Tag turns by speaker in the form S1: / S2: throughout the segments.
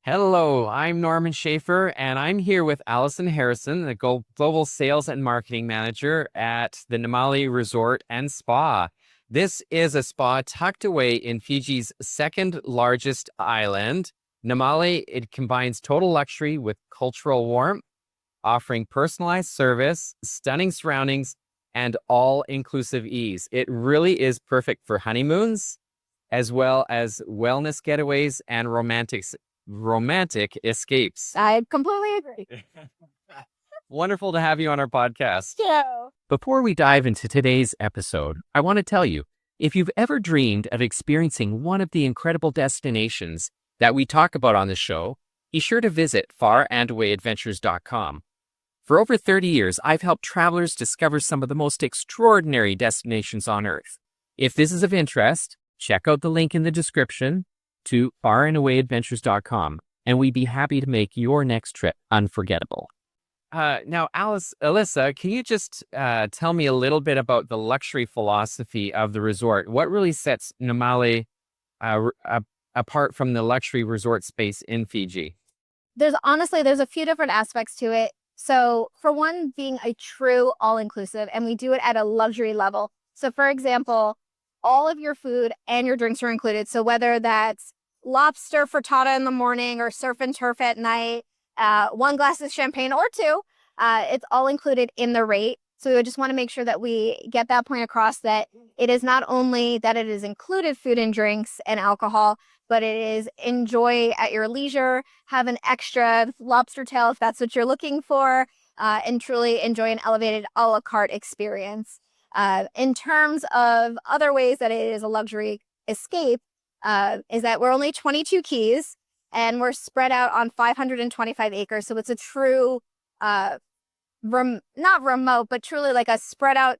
S1: Hello, I'm Norman Schafer, and I'm here with Allison Harrison, the Global Sales and Marketing Manager at the Namale Resort and Spa. This is a spa tucked away in Fiji's second largest island. Namale, it combines total luxury with cultural warmth, offering personalized service, stunning surroundings, and all-inclusive ease. It really is perfect for honeymoons, as well as wellness getaways and romantic escapes.
S2: I completely agree.
S1: Wonderful to have you on our podcast.
S2: Yeah.
S1: Before we dive into today's episode, I want to tell you, if you've ever dreamed of experiencing one of the incredible destinations that we talk about on the show, be sure to visit farandawayadventures.com. For over 30 years, I've helped travelers discover some of the most extraordinary destinations on Earth. If this is of interest, check out the link in the description to farandawayadventures.com, and we'd be happy to make your next trip unforgettable. Now, Alyssa, can you just tell me a little bit about the luxury philosophy of the resort? What really sets Namale apart from the luxury resort space in Fiji?
S2: There's a few different aspects to it. So for one, being a true all-inclusive, and we do it at a luxury level. So for example, all of your food and your drinks are included. So whether that's lobster frittata in the morning or surf and turf at night, one glass of champagne or two, it's all included in the rate. So we would just want to make sure that we get that point across, that it is not only that it is included food and drinks and alcohol, but it is enjoy at your leisure, have an extra lobster tail if that's what you're looking for, and truly enjoy an elevated a la carte experience. In terms of other ways that it is a luxury escape, is that we're only 22 keys and we're spread out on 525 acres. So it's a true, not remote, but truly like a spread out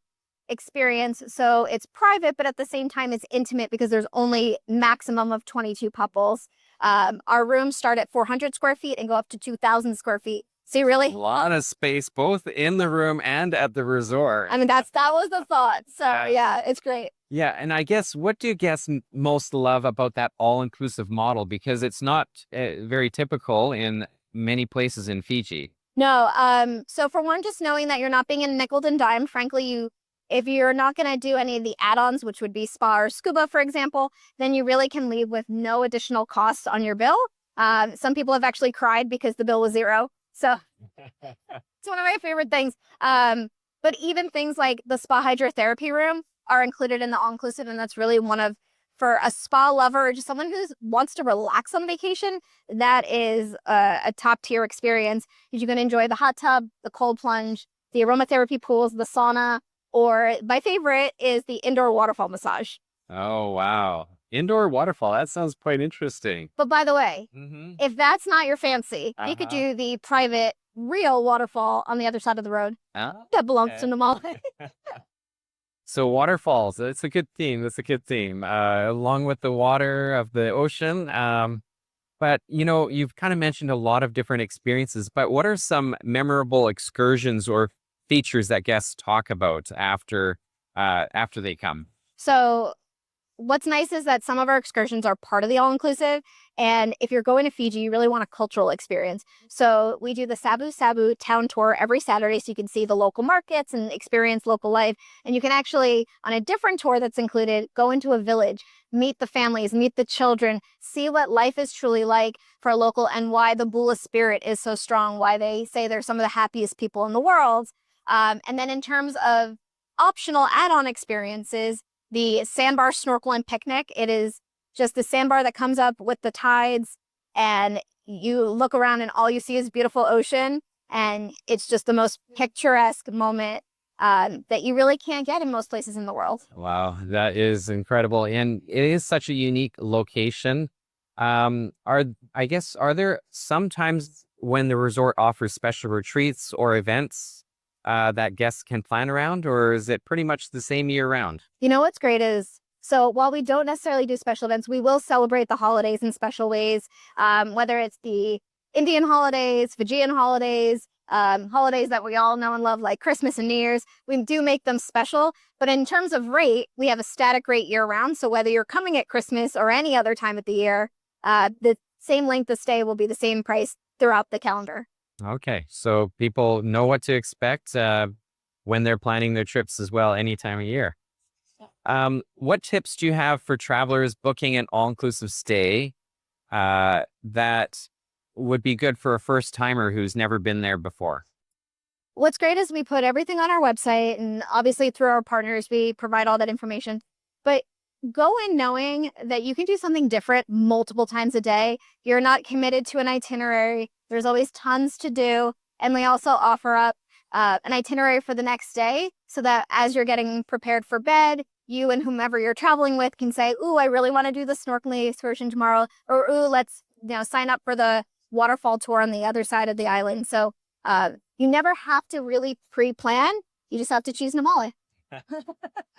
S2: experience. So it's private, but at the same time, it's intimate because there's only maximum of 22 couples. Our rooms start at 400 square feet and go up to 2,000 square feet. See, really?
S1: A lot of space, both in the room and at the resort.
S2: I mean, that was the thought. So yeah, it's great.
S1: Yeah, and I guess, what do you guess most love about that all-inclusive model? Because it's not very typical in many places in Fiji.
S2: No, so for one, just knowing that you're not being nickeled and dimed. Frankly, if you're not going to do any of the add-ons, which would be spa or scuba, for example, then you really can leave with no additional costs on your bill. Some people have actually cried because the bill was zero. So it's one of my favorite things. But even things like the spa hydrotherapy room are included in the all-inclusive, and that's really for a spa lover or just someone who wants to relax on vacation, that is a top-tier experience. You can enjoy the hot tub, the cold plunge, the aromatherapy pools, the sauna, or my favorite is the indoor waterfall massage.
S1: Oh, wow. Indoor waterfall. That sounds quite interesting.
S2: But by the way, if that's not your fancy, you could do the private, real waterfall on the other side of the road. That belongs to Namale.
S1: So waterfalls, that's a good theme. Along with the water of the ocean. But, you've kind of mentioned a lot of different experiences, but what are some memorable excursions or features that guests talk about after they come?
S2: So what's nice is that some of our excursions are part of the all-inclusive. And if you're going to Fiji, you really want a cultural experience. So we do the Savusavu town tour every Saturday, so you can see the local markets and experience local life. And you can actually, on a different tour that's included, go into a village, meet the families, meet the children, see what life is truly like for a local and why the Bula spirit is so strong, why they say they're some of the happiest people in the world. And then in terms of optional add-on experiences, the Sandbar snorkel and picnic, it is just the sandbar that comes up with the tides, and you look around and all you see is beautiful ocean, and it's just the most picturesque moment that you really can't get in most places in the world.
S1: Wow, that is incredible, and it is such a unique location. Are there some times when the resort offers special retreats or events that guests can plan around, or is it pretty much the same year round?
S2: You know what's great is, so while we don't necessarily do special events, we will celebrate the holidays in special ways, whether it's the Indian holidays, Fijian holidays, holidays that we all know and love, like Christmas and New Year's. We do make them special, but in terms of rate, we have a static rate year round. So whether you're coming at Christmas or any other time of the year, the same length of stay will be the same price throughout the calendar.
S1: Okay. So people know what to expect when they're planning their trips as well, any time of year. What tips do you have for travelers booking an all-inclusive stay that would be good for a first timer who's never been there before?
S2: What's great is we put everything on our website, and obviously through our partners, we provide all that information. But go in knowing that you can do something different multiple times a day. You're not committed to an itinerary. There's always tons to do. And we also offer up an itinerary for the next day so that as you're getting prepared for bed, you and whomever you're traveling with can say, ooh, I really want to do the snorkeling excursion tomorrow. Or, ooh, let's sign up for the waterfall tour on the other side of the island. So you never have to really pre-plan. You just have to choose Namale.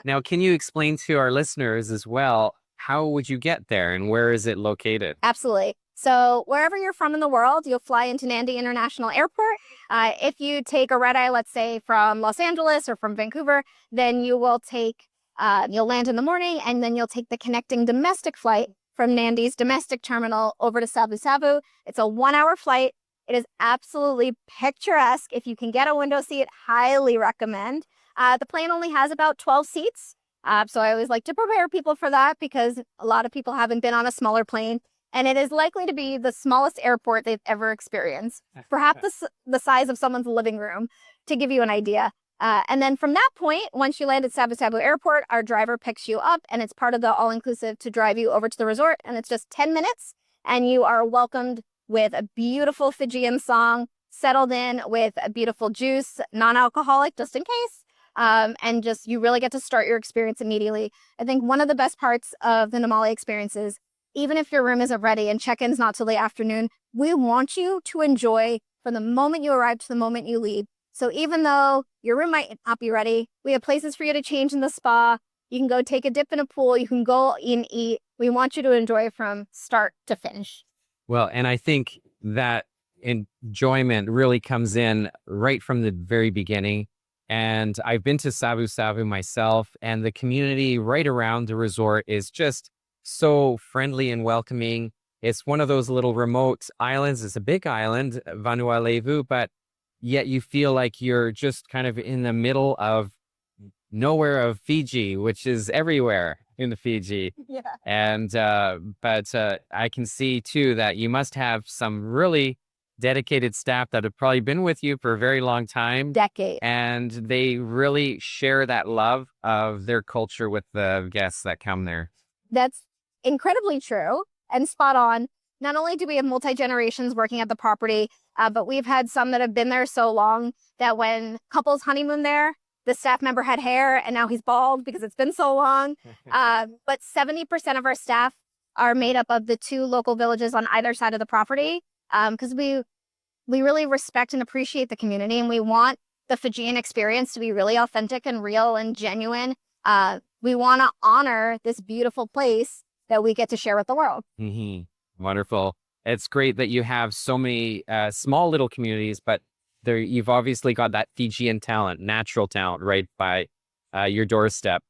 S1: Now, can you explain to our listeners as well, how would you get there and where is it located?
S2: Absolutely. So wherever you're from in the world, you'll fly into Nadi International Airport. If you take a red eye, let's say from Los Angeles or from Vancouver, then you will you'll land in the morning, and then you'll take the connecting domestic flight from Nandi's domestic terminal over to Savusavu. It's a 1-hour flight. It is absolutely picturesque. If you can get a window seat, highly recommend. The plane only has about 12 seats. So I always like to prepare people for that because a lot of people haven't been on a smaller plane. And it is likely to be the smallest airport they've ever experienced, perhaps the size of someone's living room, to give you an idea. And then from that point, once you land at Savusavu Airport, our driver picks you up, and it's part of the all-inclusive to drive you over to the resort. And it's just 10 minutes, and you are welcomed with a beautiful Fijian song, settled in with a beautiful juice, non-alcoholic, just in case. And just, you really get to start your experience immediately. I think one of the best parts of the Namale experience is, even if your room isn't ready and check-in's not till the afternoon, we want you to enjoy from the moment you arrive to the moment you leave. So even though your room might not be ready, we have places for you to change in the spa. You can go take a dip in a pool. You can go and eat. We want you to enjoy from start to finish.
S1: Well, and I think that enjoyment really comes in right from the very beginning. And I've been to Savusavu myself, and the community right around the resort is just so friendly and welcoming. It's one of those little remote islands. It's a big island, Vanua Levu, but yet you feel like you're just kind of in the middle of nowhere of Fiji, which is everywhere in the Fiji.
S2: Yeah.
S1: And but I can see too that you must have some really dedicated staff that have probably been with you for a very long time.
S2: Decade.
S1: And they really share that love of their culture with the guests that come there.
S2: That's incredibly true and spot on. Not only do we have multi-generations working at the property, but we've had some that have been there so long that when couples honeymoon there, the staff member had hair and now he's bald because it's been so long. But 70% of our staff are made up of the 2 local villages on either side of the property, because we really respect and appreciate the community, and we want the Fijian experience to be really authentic and real and genuine. We want to honor this beautiful place that we get to share with the world.
S1: Mm-hmm. Wonderful. It's great that you have so many small little communities, but you've obviously got that Fijian talent, natural talent, right by your doorstep.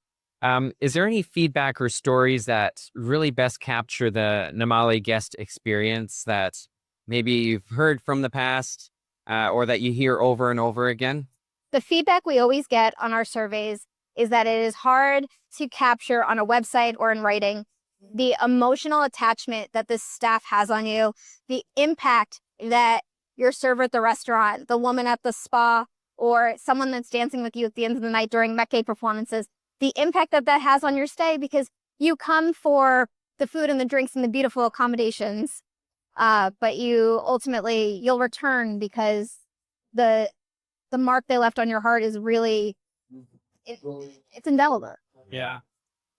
S1: Is there any feedback or stories that really best capture the Namale guest experience that maybe you've heard from the past or that you hear over and over again?
S2: The feedback we always get on our surveys is that it is hard to capture on a website or in writing the emotional attachment that this staff has on you, the impact that your server at the restaurant, the woman at the spa, or someone that's dancing with you at the end of the night during Meke performances, the impact that that has on your stay, because you come for the food and the drinks and the beautiful accommodations, but you'll return because the mark they left on your heart is really, it's indelible.
S1: Yeah.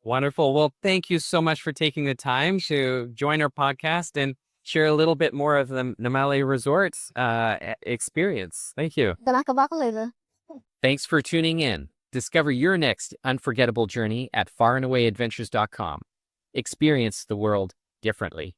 S1: Wonderful. Well, thank you so much for taking the time to join our podcast and share a little bit more of the Namale Resorts experience. Thank you. Thanks for tuning in. Discover your next unforgettable journey at farandawasadventures.com. Experience the world differently.